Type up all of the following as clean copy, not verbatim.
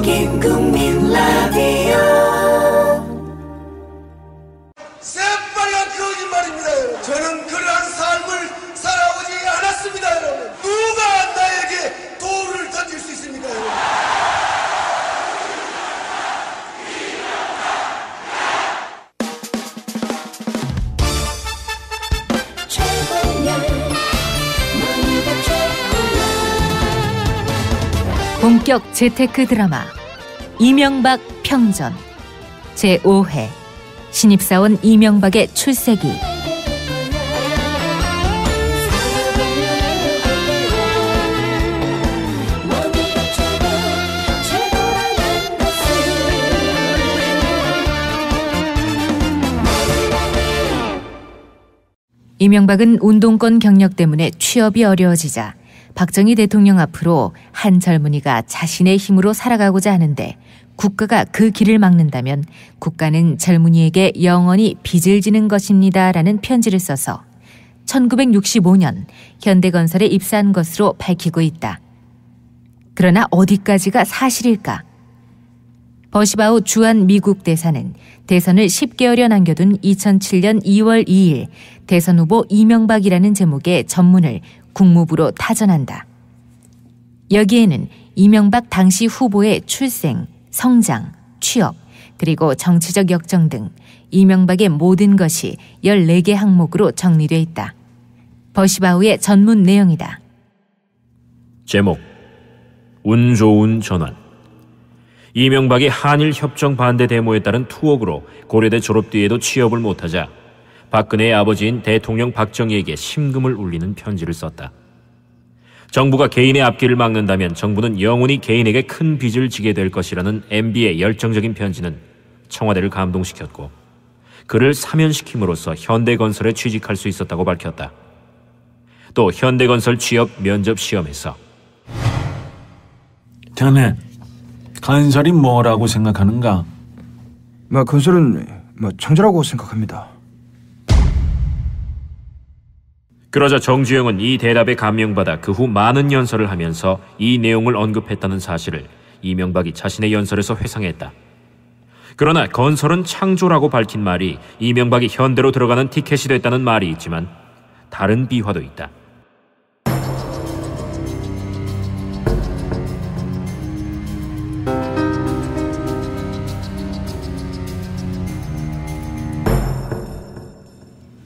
국민 라디오 새빨간 거짓말입니다, 여러분. 저는 그러한 삶을 살아오지 않았습니다, 여러분. 누가 나에게 돌을 던질 수 있습니까, 여러분? 본격 재테크 드라마 이명박 평전 제5회 신입사원 이명박의 출세기. 이명박은 운동권 경력 때문에 취업이 어려워지자 박정희 대통령 앞으로 한 젊은이가 자신의 힘으로 살아가고자 하는데 국가가 그 길을 막는다면 국가는 젊은이에게 영원히 빚을 지는 것입니다라는 편지를 써서 1965년 현대건설에 입사한 것으로 밝히고 있다. 그러나 어디까지가 사실일까? 버시바우 주한 미국 대사는 대선을 10개월여 남겨둔 2007년 2월 2일 대선 후보 이명박이라는 제목의 전문을 국무부로 타전한다. 여기에는 이명박 당시 후보의 출생, 성장, 취업, 그리고 정치적 역정 등 이명박의 모든 것이 14개 항목으로 정리되어 있다. 버시바우의 전문 내용이다. 제목, 운 좋은 전환. 이명박이 한일협정 반대 데모에 따른 투옥으로 고려대 졸업 뒤에도 취업을 못하자 박근혜의 아버지인 대통령 박정희에게 심금을 울리는 편지를 썼다. 정부가 개인의 앞길을 막는다면 정부는 영원히 개인에게 큰 빚을 지게 될 것이라는 MB의 열정적인 편지는 청와대를 감동시켰고 그를 사면시킴으로써 현대건설에 취직할 수 있었다고 밝혔다. 또 현대건설 취업 면접 시험에서 자네 건설이 뭐라고 생각하는가? 건설은 창조라고 생각합니다. 그러자 정주영은 이 대답에 감명받아 그 후 많은 연설을 하면서 이 내용을 언급했다는 사실을 이명박이 자신의 연설에서 회상했다. 그러나 건설은 창조라고 밝힌 말이 이명박이 현대로 들어가는 티켓이 됐다는 말이 있지만 다른 비화도 있다.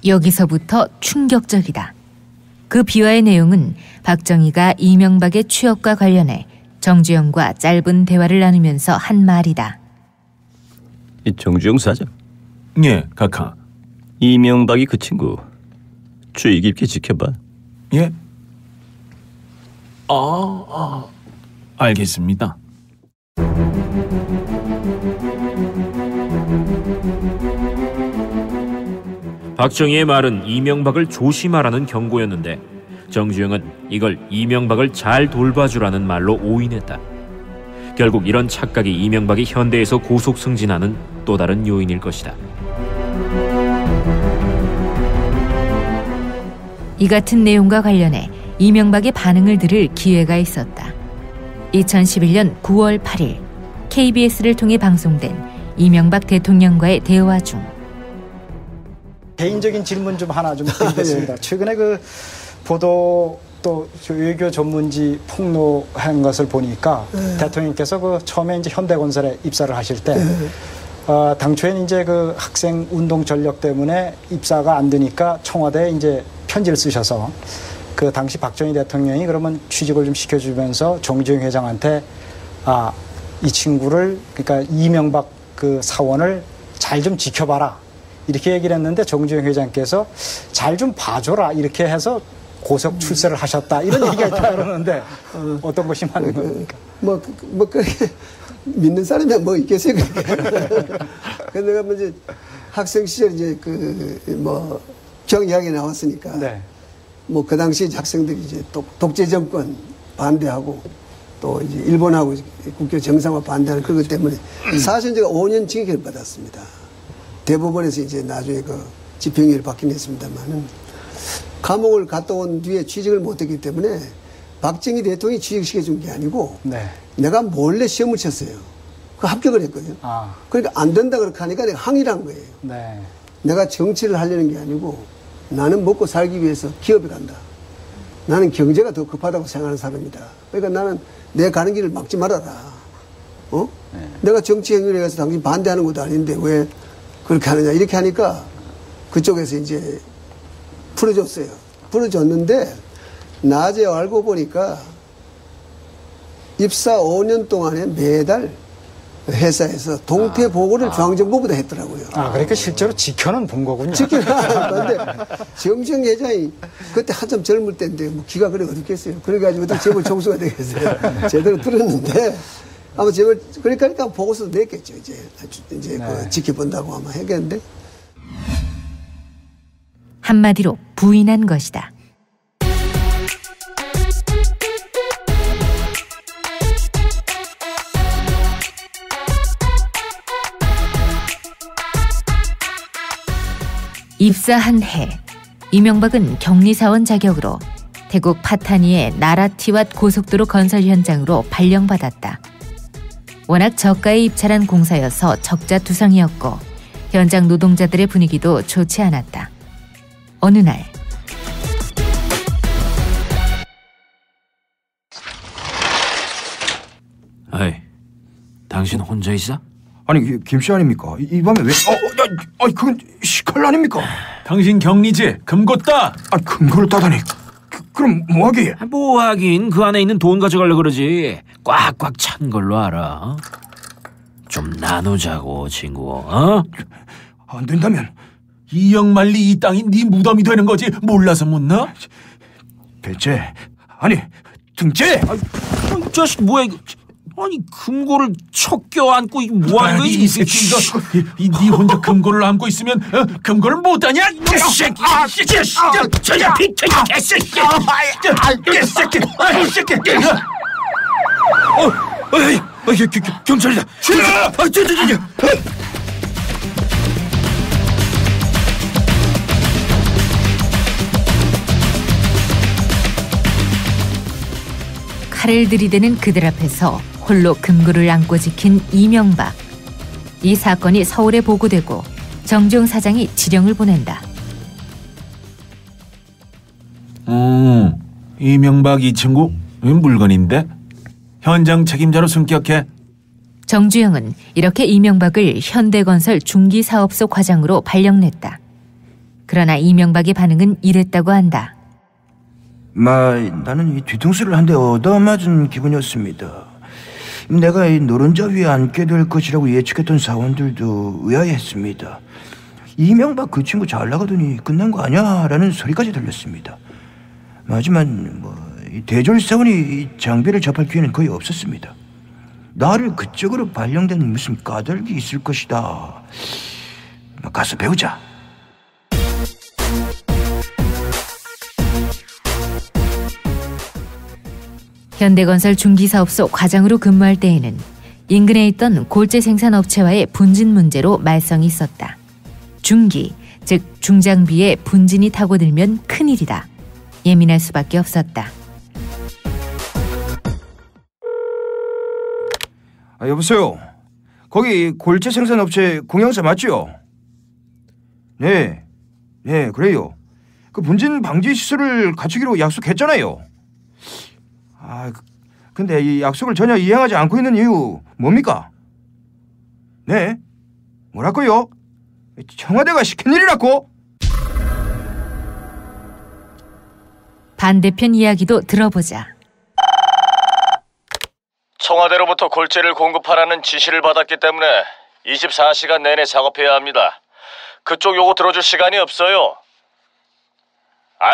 여기서부터 충격적이다. 그 비화의 내용은 박정희가 이명박의 취업과 관련해 정주영과 짧은 대화를 나누면서 한 말이다. 이 정주영 사장. 예, 각하. 이명박이 그 친구 주의 깊게 지켜봐. 예? 알겠습니다. 박정희의 말은 이명박을 조심하라는 경고였는데 정주영은 이걸 이명박을 잘 돌봐주라는 말로 오인했다. 결국 이런 착각이 이명박이 현대에서 고속 승진하는 또 다른 요인일 것이다. 이 같은 내용과 관련해 이명박의 반응을 들을 기회가 있었다. 2011년 9월 8일 KBS를 통해 방송된 이명박 대통령과의 대화 중 개인적인 질문 좀 하나 좀 드리겠습니다. 최근에 그 보도 또 외교 전문지 폭로한 것을 보니까 대통령께서 그 처음에 이제 현대건설에 입사를 하실 때 당초에는 이제 그 학생 운동 전력 때문에 입사가 안 되니까 청와대에 이제 편지를 쓰셔서 그 당시 박정희 대통령이 그러면 취직을 좀 시켜주면서 정주영 회장한테 이 친구를 그러니까 이명박 그 사원을 잘 좀 지켜봐라. 이렇게 얘기를 했는데 정주영 회장께서 잘 좀 봐줘라 이렇게 해서 고속 출세를 하셨다 이런 얘기가 있다 그러는데 어떤 것이 맞는 겁니까? 그렇게 믿는 사람이 뭐 있겠어요. 근데 내가 이제 학생 시절 이제 경이학이 나왔으니까 네. 그 당시 학생들이 이제 독재 정권 반대하고 또 이제 일본하고 국교 정상화 반대하는 그것 때문에 사실 제가 5년 징역을 받았습니다. 대법원에서 이제 나중에 그 집행유예를 받긴 했습니다만은 감옥을 갔다 온 뒤에 취직을 못했기 때문에 박정희 대통령이 취직시켜준 게 아니고 네. 내가 몰래 시험을 쳤어요. 그 합격을 했거든요. 아. 그러니까 안 된다 그렇게 하니까 내가 항의를 한 거예요. 네. 내가 정치를 하려는 게 아니고 나는 먹고 살기 위해서 기업에 간다. 나는 경제가 더 급하다고 생각하는 사람이다. 그러니까 나는 내 가는 길을 막지 말아라. 어? 내가 정치 행위에 가서 당신 반대하는 것도 아닌데 왜 그렇게 하느냐 이렇게 하니까 그쪽에서 이제 풀어줬어요. 풀어줬는데 낮에 알고 보니까 입사 5년 동안에 매달 회사에서 동태 보고를 중앙정보보다 했더라고요. 아, 그러니까 실제로 지켜는 본 거군요. 그런데 정청 회장이 그때 한참 젊을 때인데 뭐 기가 그래 어떻겠어요. 그래가지고 어떻게 재벌 총수가 되겠어요. 제대로 들었는데 아마 재벌 그러니까 보고서도 냈겠죠. 이제 네. 그 지켜본다고 아마 했겠는데. 한마디로 부인한 것이다. 입사한 해, 이명박은 격리사원 자격으로 태국 파타니의 나라티왓 고속도로 건설 현장으로 발령받았다. 워낙 저가에 입찰한 공사여서 적자투성이었고 현장 노동자들의 분위기도 좋지 않았다. 어느 날 아이, 당신 혼자 있어? 아니 김씨 아닙니까? 이 밤에 왜? 그건 시칼 아닙니까? 당신 격리지 금고따. 금고를 따다니. 그럼 뭐하게? 뭐하긴 그 안에 있는 돈 가져가려고 그러지. 꽉꽉 찬 걸로 알아. 좀 나누자고 친구. 어? 안 된다면 이영만리 이 땅이 네 무덤이 되는 거지. 몰라서 묻나? 배째 아니 등째. 이 자식 뭐야 이거. 아니 금고를 척 껴안고 이거 뭐하는 거야 이 새끼 이거 네 혼자 금고를 안고 있으면 금고를 못 따냐? 이 새끼 저야 비켜야 개새끼 개새끼 경찰이다. 칼을 들이대는 그들 앞에서 홀로 금고를 안고 지킨 이명박. 이 사건이 서울에 보고되고 정종 사장이 지령을 보낸다. 이명박 이 친구 물건인데 현장 책임자로 승격해. 정주영은 이렇게 이명박을 현대건설 중기사업소 과장으로 발령냈다. 그러나 이명박의 반응은 이랬다고 한다. 나는 이 뒤통수를 한 대 얻어맞은 기분이었습니다. 내가 이 노른자 위에 앉게 될 것이라고 예측했던 사원들도 의아해했습니다. 이명박 그 친구 잘 나가더니 끝난 거 아니야? 라는 소리까지 들렸습니다. 하지만 이 대졸사원이 이 장비를 접할 기회는 거의 없었습니다. 나를 그쪽으로 발령된 무슨 까닭이 있을 것이다. 가서 배우자. 현대건설 중기사업소 과장으로 근무할 때에는 인근에 있던 골재 생산업체와의 분진 문제로 말썽이 있었다. 중기, 즉 중장비에 분진이 타고들면 큰일이다. 예민할 수밖에 없었다. 여보세요. 거기 골재 생산업체 공양사 맞죠? 네, 그래요. 그 분진 방지 시설을 갖추기로 약속했잖아요. 근데 이 약속을 전혀 이행하지 않고 있는 이유 뭡니까? 네, 뭐라고요? 청와대가 시킨 일이라고? 반대편 이야기도 들어보자. 청와대로부터 골재를 공급하라는 지시를 받았기 때문에 24시간 내내 작업해야 합니다. 그쪽 요구 들어줄 시간이 없어요.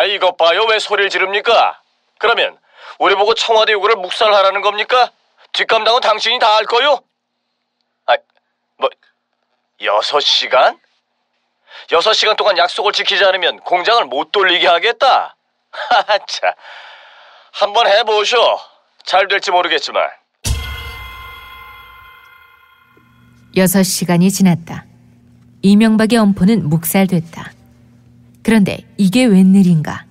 이것 봐요. 왜 소리를 지릅니까? 그러면 우리 보고 청와대 요구를 묵살하라는 겁니까? 뒷감당은 당신이 다 할 거요? 6시간? 6시간 동안 약속을 지키지 않으면 공장을 못 돌리게 하겠다? 자, 한번 해보쇼. 잘 될지 모르겠지만. 6시간이 지났다. 이명박의 엄포는 묵살됐다. 그런데 이게 웬일인가?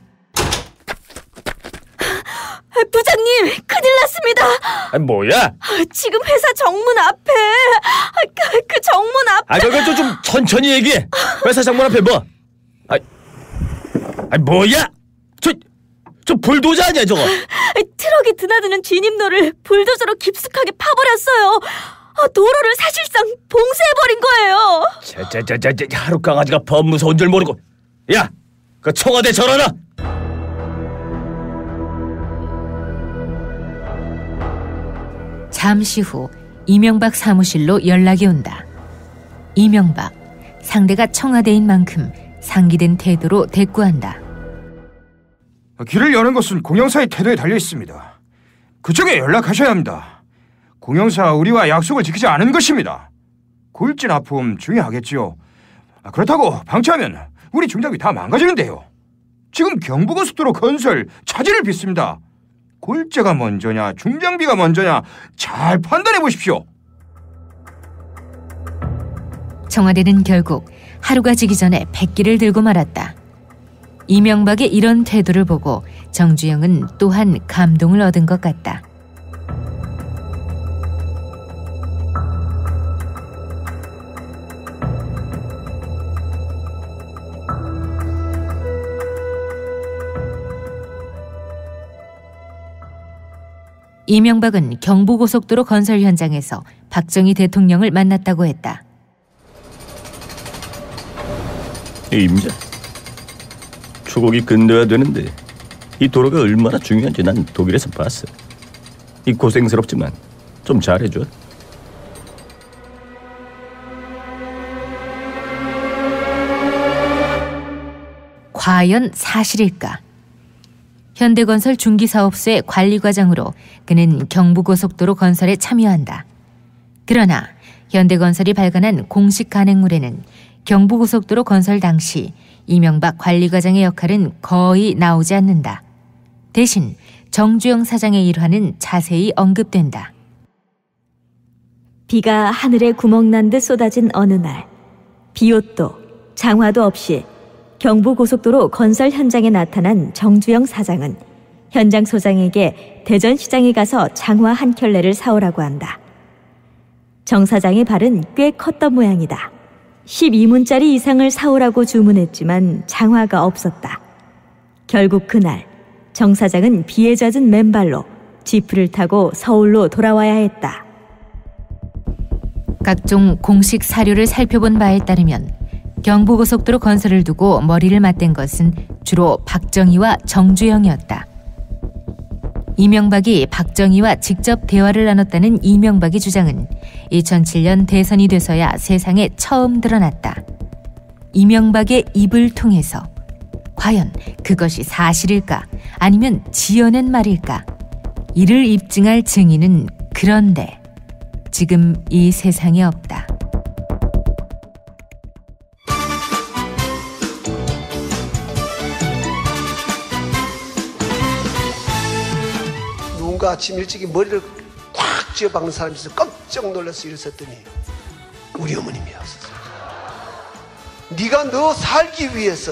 부장님, 큰일 났습니다. 뭐야? 지금 회사 정문 앞에, 그 정문 앞에. 그거 좀 천천히 얘기해. 회사 정문 앞에 뭐? 뭐야? 저 불도저 아니야 저거? 트럭이 드나드는 진입로를 불도저로 깊숙하게 파버렸어요. 도로를 사실상 봉쇄해버린 거예요. 하루 강아지가 범 무서운 줄 모르고. 야, 그 청와대 전화나. 잠시 후 이명박 사무실로 연락이 온다. 이명박, 상대가 청와대인 만큼 상기된 태도로 대꾸한다. 길을 여는 것은 공영사의 태도에 달려 있습니다. 그쪽에 연락하셔야 합니다. 공영사 우리와 약속을 지키지 않은 것입니다. 골진 아픔 중요하겠지요. 그렇다고 방치하면 우리 중장비 다 망가지는데요. 지금 경부고속도로 건설 차질을 빚습니다. 골재가 먼저냐 중장비가 먼저냐 잘 판단해 보십시오. 청와대는 결국 하루가 지기 전에 백기를 들고 말았다. 이명박의 이런 태도를 보고 정주영은 또한 감동을 얻은 것 같다. 이명박은 경부고속도로 건설 현장에서 박정희 대통령을 만났다고 했다. 임자, 초국이 근대화되는데 이 도로가 얼마나 중요한지 난 독일에서 봤어. 이 고생스럽지만 좀 잘해줘. 과연 사실일까? 현대건설 중기사업소의 관리과장으로 그는 경부고속도로 건설에 참여한다. 그러나 현대건설이 발간한 공식 간행물에는 경부고속도로 건설 당시 이명박 관리과장의 역할은 거의 나오지 않는다. 대신 정주영 사장의 일화는 자세히 언급된다. 비가 하늘에 구멍 난 듯 쏟아진 어느 날, 비옷도 장화도 없이 경부고속도로 건설 현장에 나타난 정주영 사장은 현장 소장에게 대전시장에 가서 장화 한 켤레를 사오라고 한다. 정 사장의 발은 꽤 컸던 모양이다. 12문짜리 이상을 사오라고 주문했지만 장화가 없었다. 결국 그날 정 사장은 비에 젖은 맨발로 지프를 타고 서울로 돌아와야 했다. 각종 공식 사료를 살펴본 바에 따르면 경부고속도로 건설을 두고 머리를 맞댄 것은 주로 박정희와 정주영이었다. 이명박이 박정희와 직접 대화를 나눴다는 이명박의 주장은 2007년 대선이 돼서야 세상에 처음 드러났다. 이명박의 입을 통해서 과연 그것이 사실일까 아니면 지어낸 말일까? 이를 입증할 증인은 그런데 지금 이 세상에 없다. 누군가 아침 일찍이 머리를 꽉 쥐어박는 사람이 있어서 깜짝 놀라서 일어섰더니 우리 어머님이었어. 네가 너 살기 위해서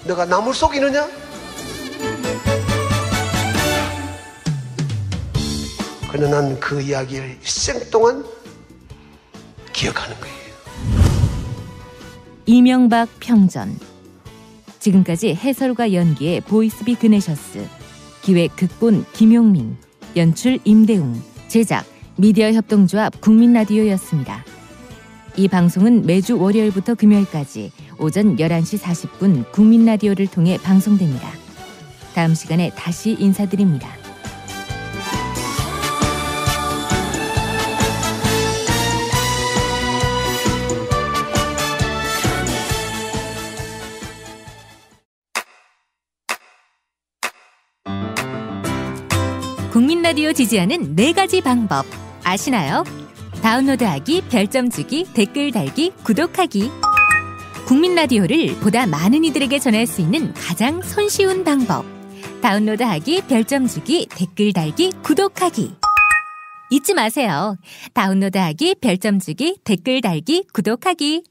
너가 남을 속이느냐? 그러나 난 그 이야기를 일생 동안 기억하는 거예요. 이명박 평전. 지금까지 해설과 연기의 보이스비 그네셔스, 기획 극본 김용민, 연출 임대웅, 제작 미디어협동조합 국민라디오였습니다. 이 방송은 매주 월요일부터 금요일까지 오전 11시 40분 국민라디오를 통해 방송됩니다. 다음 시간에 다시 인사드립니다. 국민라디오 지지하는 4가지 방법 아시나요? 다운로드하기, 별점 주기, 댓글 달기, 구독하기. 국민라디오를 보다 많은 이들에게 전할 수 있는 가장 손쉬운 방법. 다운로드하기, 별점 주기, 댓글 달기, 구독하기. 잊지 마세요. 다운로드하기, 별점 주기, 댓글 달기, 구독하기.